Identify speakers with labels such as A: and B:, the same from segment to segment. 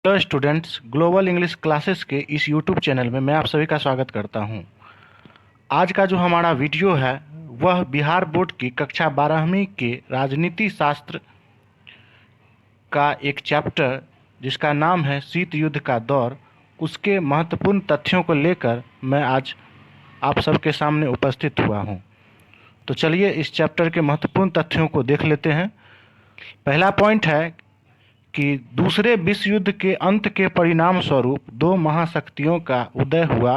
A: Hello students, global English classes के इस YouTube channel में मैं आप सभी का स्वागत करता हूं। आज का जो हमारा वीडियो है वह बिहार बोर्ड की कक्षा 12वीं के राजनीति शास्त्र का एक चैप्टर जिसका नाम है शीत युद्ध का दौर, उसके महत्वपूर्ण तथ्यों को लेकर मैं आज आप सबके सामने उपस्थित हुआ हूं। तो चलिए इस चैप्टर के महत्वपूर्ण तथ्यों को देख लेते हैं। पहला पॉइंट है कि दूसरे विश्व युद्ध के अंत के परिणाम स्वरूप दो महाशक्तियों का उदय हुआ,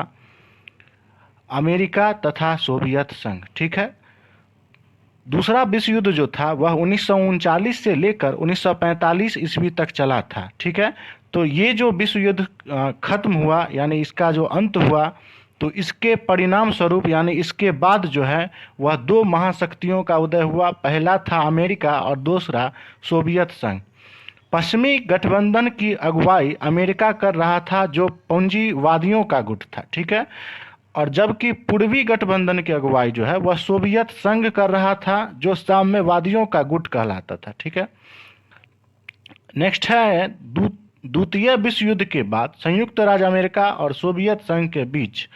A: अमेरिका तथा सोवियत संघ। ठीक है, दूसरा विश्व युद्ध जो था वह 1939 से लेकर 1945 ईस्वी तक चला था। ठीक है, तो ये जो विश्व युद्ध खत्म हुआ यानी इसका जो अंत हुआ, तो इसके परिणाम स्वरूप यानी इसके बाद जो है वह दो महाशक्तियों का उदय हुआ। पहला था अमेरिका और दूसरा सोवियत संघ। पश्चिमी गठबंधन की अगुवाई अमेरिका कर रहा था जो पूंजीवादियों का गुट था। ठीक है, और जबकि पूर्वी गठबंधन की अगुवाई जो है वह सोवियत संघ कर रहा था जो साम्यवादियों का गुट कहलाता था। ठीक है, नेक्स्ट है द्वितीय विश्व युद्ध के बाद संयुक्त राज्य अमेरिका और सोवियत संघ के बीच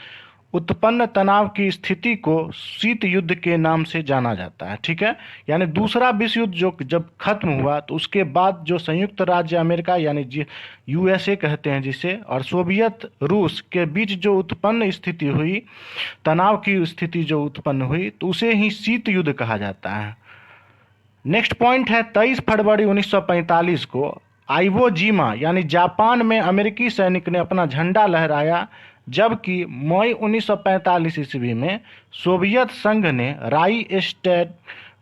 A: उत्पन्न तनाव की स्थिति को शीत युद्ध के नाम से जाना जाता है। ठीक है, यानी दूसरा विश्व युद्ध जो जब खत्म हुआ तो उसके बाद जो संयुक्त राज्य अमेरिका यानी यूएसए कहते हैं जिसे, और सोवियत रूस के बीच जो उत्पन्न स्थिति हुई, तनाव की स्थिति जो उत्पन्न हुई, तो उसे ही शीत युद्ध कहा जाता है। नेक्स्ट पॉइंट है 23 फरवरी 1945 को आइवो जिमा यानी जापान में अमेरिकी सैनिक ने अपना झंडा लहराया, जबकि मई 1945 ईस्वी में सोवियत संघ ने राई स्टेट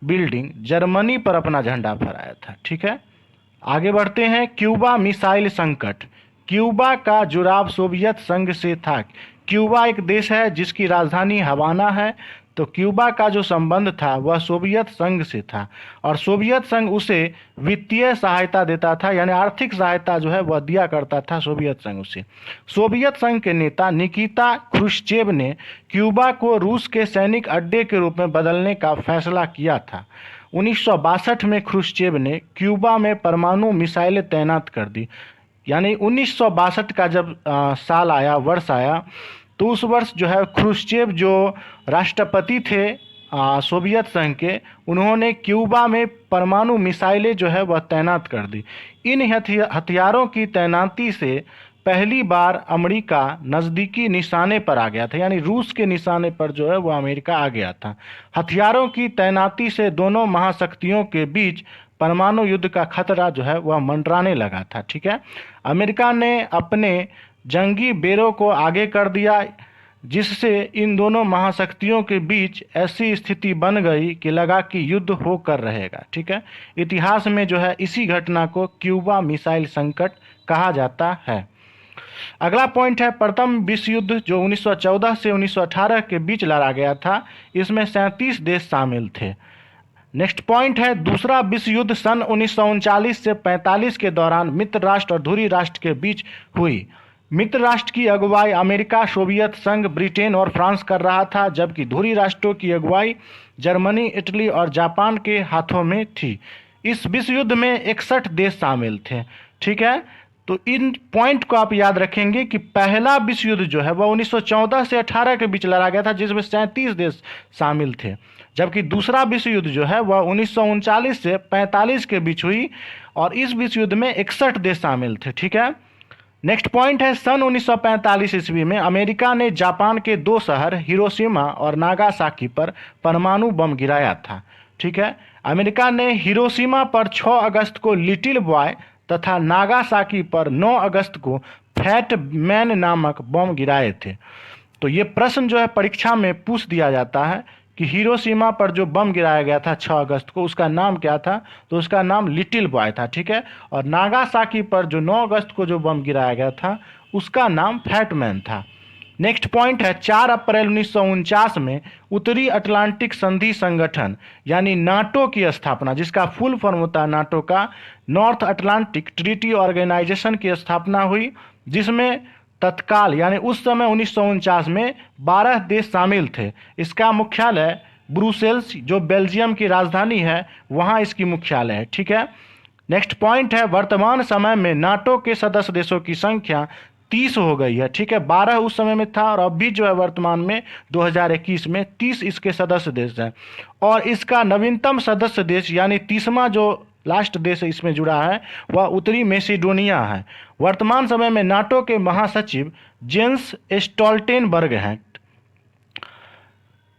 A: बिल्डिंग जर्मनी पर अपना झंडा फहराया था। ठीक है, आगे बढ़ते हैं। क्यूबा मिसाइल संकट। क्यूबा का जुड़ाव सोवियत संघ से था। क्यूबा एक देश है जिसकी राजधानी हवाना है, तो क्यूबा का जो संबंध था वह सोवियत संघ से था और सोवियत संघ उसे वित्तीय सहायता देता था, यानी आर्थिक सहायता जो है वह दिया करता था सोवियत संघ उसे। सोवियत संघ के नेता निकिता क्रुश्चेव ने क्यूबा को रूस के सैनिक अड्डे के रूप में बदलने का फैसला किया था। 1962 में क्रुश्चेव ने क्यूबा में परमाणु मिसाइलें तैनात कर दी, यानी 1962 का जब साल आया, वर्ष आया, तो उस वर्ष जो है क्रुश्चेव जो राष्ट्रपति थे सोवियत संघ के, उन्होंने क्यूबा में परमाणु मिसाइलें जो है वह तैनात कर दी। इन हथियारों की तैनाती से पहली बार अमेरिका नज़दीकी निशाने पर आ गया था, यानी रूस के निशाने पर जो है वह अमेरिका आ गया था। हथियारों की तैनाती से दोनों महाशक्तियों के बीच परमाणु युद्ध का खतरा जो है वह मंडराने लगा था। ठीक है, अमेरिका ने अपने जंगी बेरों को आगे कर दिया, जिससे इन दोनों महाशक्तियों के बीच ऐसी स्थिति बन गई कि लगा कि युद्ध होकर रहेगा। ठीक है, इतिहास में जो है इसी घटना को क्यूबा मिसाइल संकट कहा जाता है। अगला पॉइंट है प्रथम विश्व युद्ध जो 1914 से 1918 के बीच लड़ा गया था, इसमें 37 देश शामिल थे। नेक्स्ट पॉइंट है दूसरा विश्व युद्ध सन 1939 से 45 के दौरान मित्र राष्ट्र और धुरी राष्ट्र के बीच हुई। मित्र राष्ट्र की अगुवाई अमेरिका, सोवियत संघ, ब्रिटेन और फ्रांस कर रहा था, जबकि धुरी राष्ट्रों की अगुवाई जर्मनी, इटली और जापान के हाथों में थी। इस विश्व युद्ध में 61 देश शामिल थे। ठीक है, तो इन पॉइंट को आप याद रखेंगे कि पहला विश्व युद्ध जो है वह 1914 से 18 के बीच लड़ा गया था, जिसमें 37 देश शामिल थे, जबकि दूसरा विश्व युद्ध जो है वह 1939 से 45 के बीच हुई और इस विश्व युद्ध में 61 देश शामिल थे। ठीक है, नेक्स्ट पॉइंट है सन 1945 ईस्वी में अमेरिका ने जापान के दो शहर हिरोशिमा और नागासाकी पर परमाणु बम गिराया था। ठीक है, अमेरिका ने हिरोशिमा पर 6 अगस्त को लिटिल बॉय तथा नागासाकी पर 9 अगस्त को फैट मैन नामक बम गिराए थे। तो ये प्रश्न जो है परीक्षा में पूछ दिया जाता है कि हिरोशिमा पर जो बम गिराया गया था 6 अगस्त को, उसका नाम क्या था, तो उसका नाम लिटिल बॉय था। ठीक है, और नागासाकी पर जो 9 अगस्त को जो बम गिराया गया था उसका नाम फैटमैन था। नेक्स्ट पॉइंट है 4 अप्रैल 1949 में उत्तरी अटलांटिक संधि संगठन यानी नाटो की स्थापना, जिसका फुल फॉर्म होता है नाटो का, नॉर्थ अटलांटिक ट्रीटी ऑर्गेनाइजेशन की स्थापना हुई, जिसमें तत्काल यानी उस समय 1949 में 12 देश शामिल थे। इसका मुख्यालय ब्रुसेल्स जो बेल्जियम की राजधानी है वहाँ इसकी मुख्यालय है। ठीक है, नेक्स्ट पॉइंट है वर्तमान समय में नाटो के सदस्य देशों की संख्या 30 हो गई है। ठीक है, 12 उस समय में था और अभी जो है वर्तमान में 2021 में 30 इसके सदस्य देश हैं। और इसका नवीनतम सदस्य देश यानी 30वां जो लास्ट देश इसमें जुड़ा है वह उत्तरी मैसेडोनिया है। वर्तमान समय में नाटो के महासचिव जेंस स्टोल्टेनबर्ग हैं।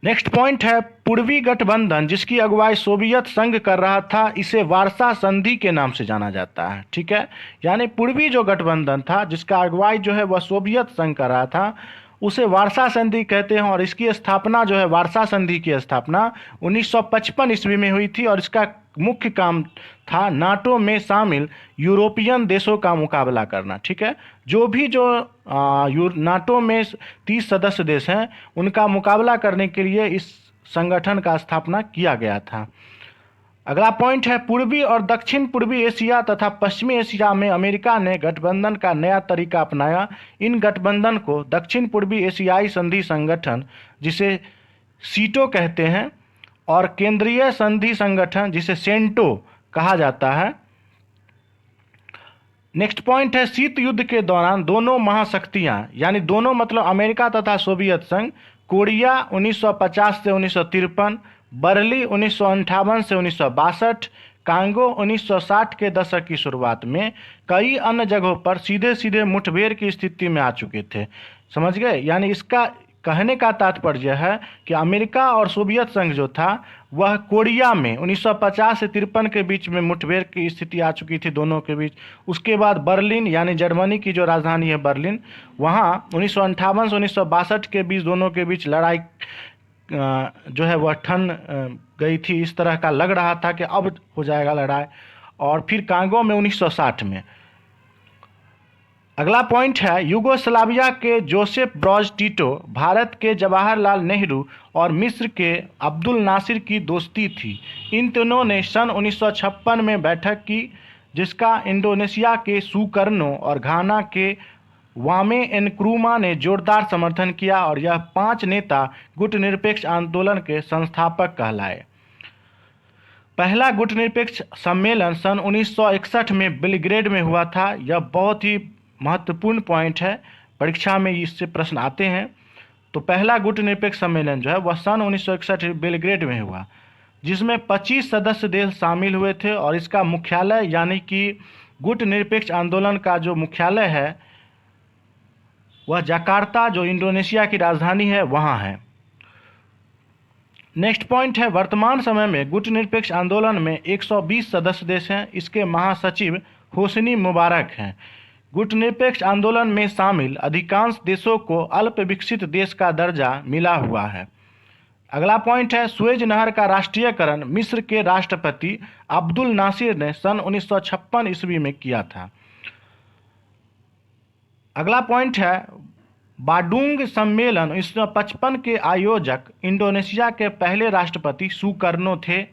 A: नेक्स्ट पॉइंट है पूर्वी गठबंधन जिसकी अगुवाई सोवियत संघ कर रहा था, इसे वार्सा संधि के नाम से जाना जाता है। ठीक है, यानी पूर्वी जो गठबंधन था जिसका अगुवाई जो है वह सोवियत संघ कर रहा था, उसे वार्सा संधि कहते हैं। और इसकी स्थापना जो है वार्सा संधि की स्थापना 1955 ईस्वी में हुई थी और इसका मुख्य काम था नाटो में शामिल यूरोपियन देशों का मुकाबला करना। ठीक है, जो भी जो नाटो में 30 सदस्य देश हैं उनका मुकाबला करने के लिए इस संगठन का स्थापना किया गया था। अगला पॉइंट है पूर्वी और दक्षिण पूर्वी एशिया तथा पश्चिमी एशिया में अमेरिका ने गठबंधन का नया तरीका अपनाया। इन गठबंधन को दक्षिण पूर्वी एशियाई संधि संगठन जिसे सीटो कहते हैं और केंद्रीय संधि संगठन जिसे सेंटो कहा जाता है। नेक्स्ट पॉइंट है शीत युद्ध के दौरान दोनों महाशक्तियां यानी दोनों मतलब अमेरिका तथा सोवियत संघ, कोरिया 1950 से 1953, बर्ली 1958 से 1962, कांगो 1960 के दशक की शुरुआत में कई अन्य जगहों पर सीधे सीधे मुठभेड़ की स्थिति में आ चुके थे। समझ गए, यानी इसका कहने का तात्पर्य है कि अमेरिका और सोवियत संघ जो था वह कोरिया में 1950 से 53 के बीच में मुठभेड़ की स्थिति आ चुकी थी दोनों के बीच। उसके बाद बर्लिन यानी जर्मनी की जो राजधानी है बर्लिन, वहाँ 1958 से 1962 के बीच दोनों के बीच लड़ाई जो है वह ठन गई थी। इस तरह का लग रहा था कि अब हो जाएगा लड़ाई। और फिर कांगो में 1960 में। अगला पॉइंट है यूगोस्लाविया के जोसेफ ब्रॉज टिटो, भारत के जवाहरलाल नेहरू और मिस्र के अब्दुल नासिर की दोस्ती थी। इन तीनों ने सन 1956 में बैठक की जिसका इंडोनेशिया के सुकर्नो और घाना के वामे एनक्रूमा ने जोरदार समर्थन किया और यह 5 नेता गुटनिरपेक्ष आंदोलन के संस्थापक कहलाए। पहला गुटनिरपेक्ष सम्मेलन सन 1961 में बेलग्रेड में हुआ था। यह बहुत ही महत्वपूर्ण पॉइंट है, परीक्षा में इससे प्रश्न आते हैं। तो पहला गुटनिरपेक्ष सम्मेलन जो है वह सन 1961 बेलग्रेड में हुआ जिसमें 25 सदस्य देश शामिल हुए थे और इसका मुख्यालय यानी कि गुटनिरपेक्ष आंदोलन का जो मुख्यालय है वह जकार्ता जो इंडोनेशिया की राजधानी है वहाँ है। नेक्स्ट पॉइंट है वर्तमान समय में गुटनिरपेक्ष आंदोलन में 120 सदस्य देश हैं। इसके महासचिव होसनी मुबारक हैं। गुटनिरपेक्ष आंदोलन में शामिल अधिकांश देशों को अल्प विकसित देश का दर्जा मिला हुआ है। अगला पॉइंट है सुएज नहर का राष्ट्रीयकरण मिस्र के राष्ट्रपति अब्दुल नासिर ने सन 1956 ईस्वी में किया था। अगला पॉइंट है बाडुंग सम्मेलन 1955 के आयोजक इंडोनेशिया के पहले राष्ट्रपति सुकर्नो थे।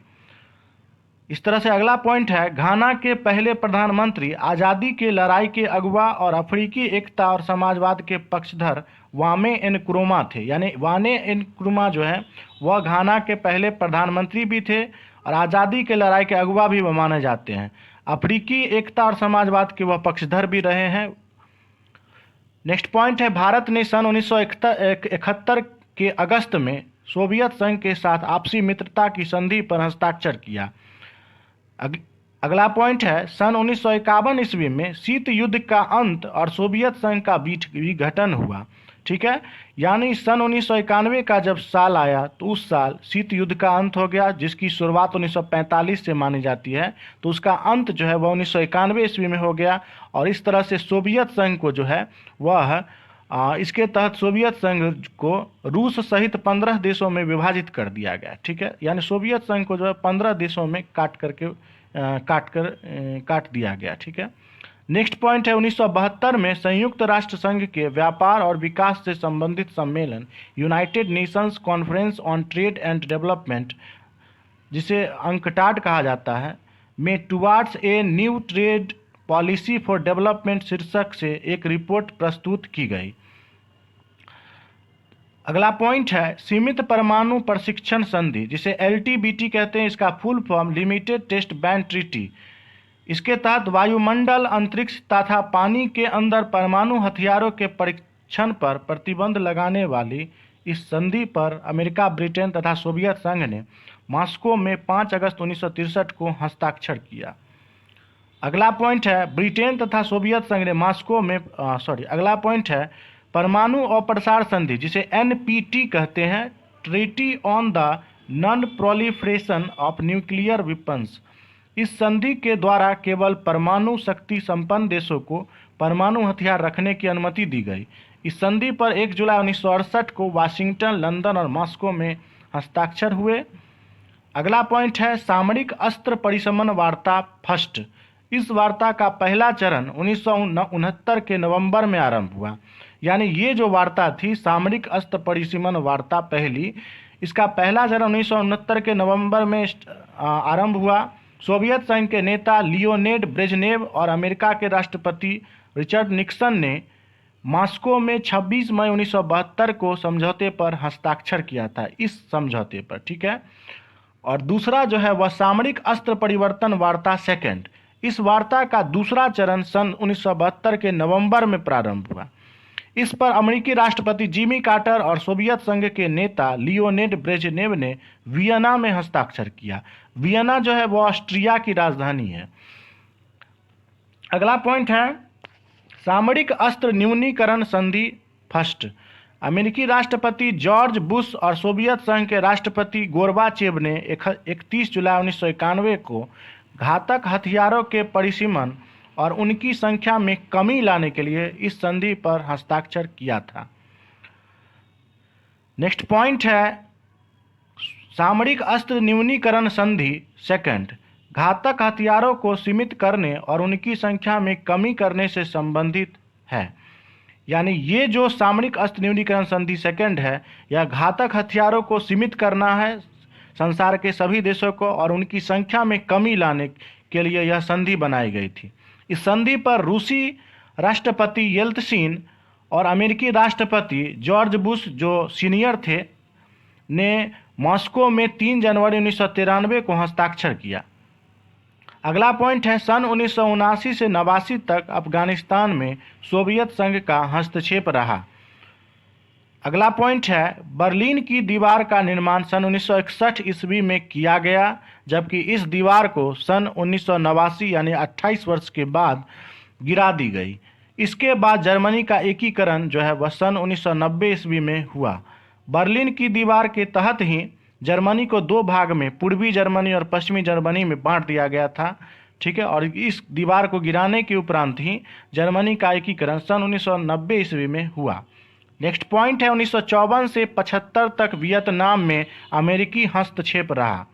A: इस तरह से अगला पॉइंट है घाना के पहले प्रधानमंत्री आज़ादी के लड़ाई के अगुवा और अफ्रीकी एकता और समाजवाद के पक्षधर वामे एनक्रूमा थे। यानी वाने एनक्रूमा जो है वह घाना के पहले प्रधानमंत्री भी थे और आज़ादी के लड़ाई के अगुवा भी माने जाते हैं। अफ्रीकी एकता और समाजवाद के वह पक्षधर भी रहे हैं। नेक्स्ट पॉइंट है भारत ने सन 1971 के अगस्त में सोवियत संघ के साथ आपसी मित्रता की संधि पर हस्ताक्षर किया। अगला पॉइंट है सन 1951 ईस्वी में शीत युद्ध का अंत और सोवियत संघ का विघटन हुआ। ठीक है, यानी सन 1991 का जब साल आया तो उस साल शीत युद्ध का अंत हो गया जिसकी शुरुआत 1945 से मानी जाती है। तो उसका अंत जो है वह 1991 ईस्वी में हो गया और इस तरह से सोवियत संघ को जो है वह इसके तहत सोवियत संघ को रूस सहित 15 देशों में विभाजित कर दिया गया। ठीक है, यानी सोवियत संघ को जो है 15 देशों में काट दिया गया। ठीक है, नेक्स्ट पॉइंट है 1972 में संयुक्त राष्ट्र संघ के व्यापार और विकास से संबंधित सम्मेलन United Nations conference on trade and development जिसे अंकटाड कहा जाता है में towards a new trade policy for development शीर्षक से एक रिपोर्ट प्रस्तुत की गई। अगला पॉइंट है सीमित परमाणु प्रशिक्षण संधि जिसे LTBT कहते हैं। इसका full form limited test ban treaty इसके तहत वायुमंडल, अंतरिक्ष तथा पानी के अंदर परमाणु हथियारों के परीक्षण पर प्रतिबंध लगाने वाली इस संधि पर अमेरिका, ब्रिटेन तथा सोवियत संघ ने मॉस्को में 5 अगस्त 1963 को हस्ताक्षर किया। अगला पॉइंट है ब्रिटेन तथा सोवियत संघ ने मॉस्को में अगला पॉइंट है परमाणु अप्रसार संधि, जिसे NPT कहते हैं, treaty on the non proliferation of nuclear weapons. इस संधि के द्वारा केवल परमाणु शक्ति संपन्न देशों को परमाणु हथियार रखने की अनुमति दी गई। इस संधि पर 1 जुलाई 1968 को वाशिंगटन, लंदन और मॉस्को में हस्ताक्षर हुए। अगला पॉइंट है सामरिक अस्त्र परिशमन वार्ता फर्स्ट। इस वार्ता का पहला चरण 1969 के नवंबर में आरंभ हुआ। यानी ये जो वार्ता थी सामरिक अस्त्र परिशमन वार्ता पहली, इसका पहला चरण 1969 के नवंबर में आरंभ हुआ। सोवियत संघ के नेता लियोनिड ब्रेजनेव और अमेरिका के राष्ट्रपति रिचर्ड निक्सन ने मॉस्को में 26 मई 1972 को समझौते पर हस्ताक्षर किया था, इस समझौते पर, ठीक है। और दूसरा जो है वह सामरिक अस्त्र परिवर्तन वार्ता सेकंड। इस वार्ता का दूसरा चरण सन 1972 के नवंबर में प्रारंभ हुआ। इस पर अमेरिकी राष्ट्रपति जिमी कार्टर और सोवियत संघ के नेता लियोनिड ब्रेजनेव ने वियना में हस्ताक्षर किया। वियना जो है वो ऑस्ट्रिया की राजधानी है। अगला पॉइंट है सामरिक अस्त्र न्यूनीकरण संधि फर्स्ट। अमेरिकी राष्ट्रपति जॉर्ज बुश और सोवियत संघ के राष्ट्रपति गोर्बाचेव ने 31 जुलाई 1991 को घातक हथियारों के परिसीमन और उनकी संख्या में कमी लाने के लिए इस संधि पर हस्ताक्षर किया था। नेक्स्ट पॉइंट है सामरिक अस्त्र न्यूनीकरण संधि सेकंड, घातक हथियारों को सीमित करने और उनकी संख्या में कमी करने से संबंधित है। यानी ये जो सामरिक अस्त्र न्यूनीकरण संधि सेकंड है, यह घातक हथियारों को सीमित करना है संसार के सभी देशों को और उनकी संख्या में कमी लाने के लिए यह संधि बनाई गई थी। इस संधि पर रूसी राष्ट्रपति येल्त्सिन और अमेरिकी राष्ट्रपति जॉर्ज बुश जो सीनियर थे ने मॉस्को में 3 जनवरी 1993 को हस्ताक्षर किया। अगला पॉइंट है सन 1979 से 89 तक अफगानिस्तान में सोवियत संघ का हस्तक्षेप रहा। अगला पॉइंट है बर्लिन की दीवार का निर्माण सन 1961 ईस्वी में किया गया, जबकि इस दीवार को सन 1989 यानी 28 वर्ष के बाद गिरा दी गई। इसके बाद जर्मनी का एकीकरण जो है वह सन 1990 ईस्वी में हुआ। बर्लिन की दीवार के तहत ही जर्मनी को 2 भाग में, पूर्वी जर्मनी और पश्चिमी जर्मनी में बांट दिया गया था, ठीक है। और इस दीवार को गिराने के उपरांत ही जर्मनी का एकीकरण सन 1990 ईस्वी में हुआ। नेक्स्ट पॉइंट है 1954 से 75 तक वियतनाम में अमेरिकी हस्तक्षेप रहा।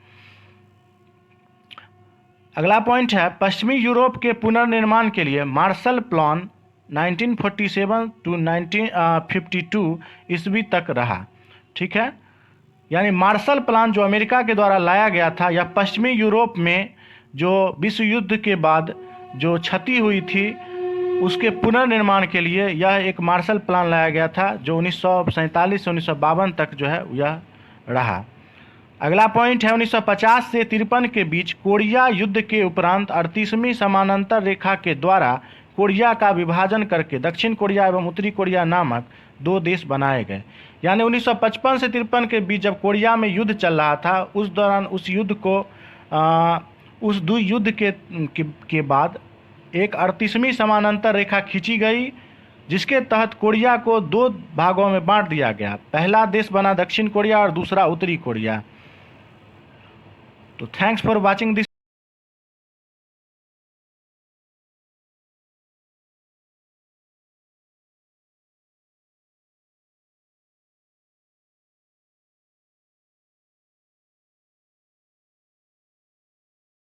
A: अगला पॉइंट है पश्चिमी यूरोप के पुनर्निर्माण के लिए मार्शल प्लान 1947 टू 1952 ईस्वी तक रहा, ठीक है। यानी मार्शल प्लान जो अमेरिका के द्वारा लाया गया था, यह पश्चिमी यूरोप में जो विश्व युद्ध के बाद जो क्षति हुई थी उसके पुनर्निर्माण के लिए यह एक मार्शल प्लान लाया गया था, जो 1947 से 1952 तक जो है यह रहा। अगला पॉइंट है 1950 से 53 के बीच कोरिया युद्ध के उपरांत 38वीं समानांतर रेखा के द्वारा कोरिया का विभाजन करके दक्षिण कोरिया एवं उत्तरी कोरिया नामक 2 देश बनाए गए। यानी 1955 से 53 के बीच जब कोरिया में युद्ध चल रहा था, उस दौरान उस युद्ध को उस युद्ध के बाद एक 38वीं समानांतर रेखा खींची गई, जिसके तहत कोरिया को 2 भागों में बांट दिया गया। पहला देश बना दक्षिण कोरिया और दूसरा उत्तरी कोरिया। तो थैंक्स फॉर वाचिंग दिस।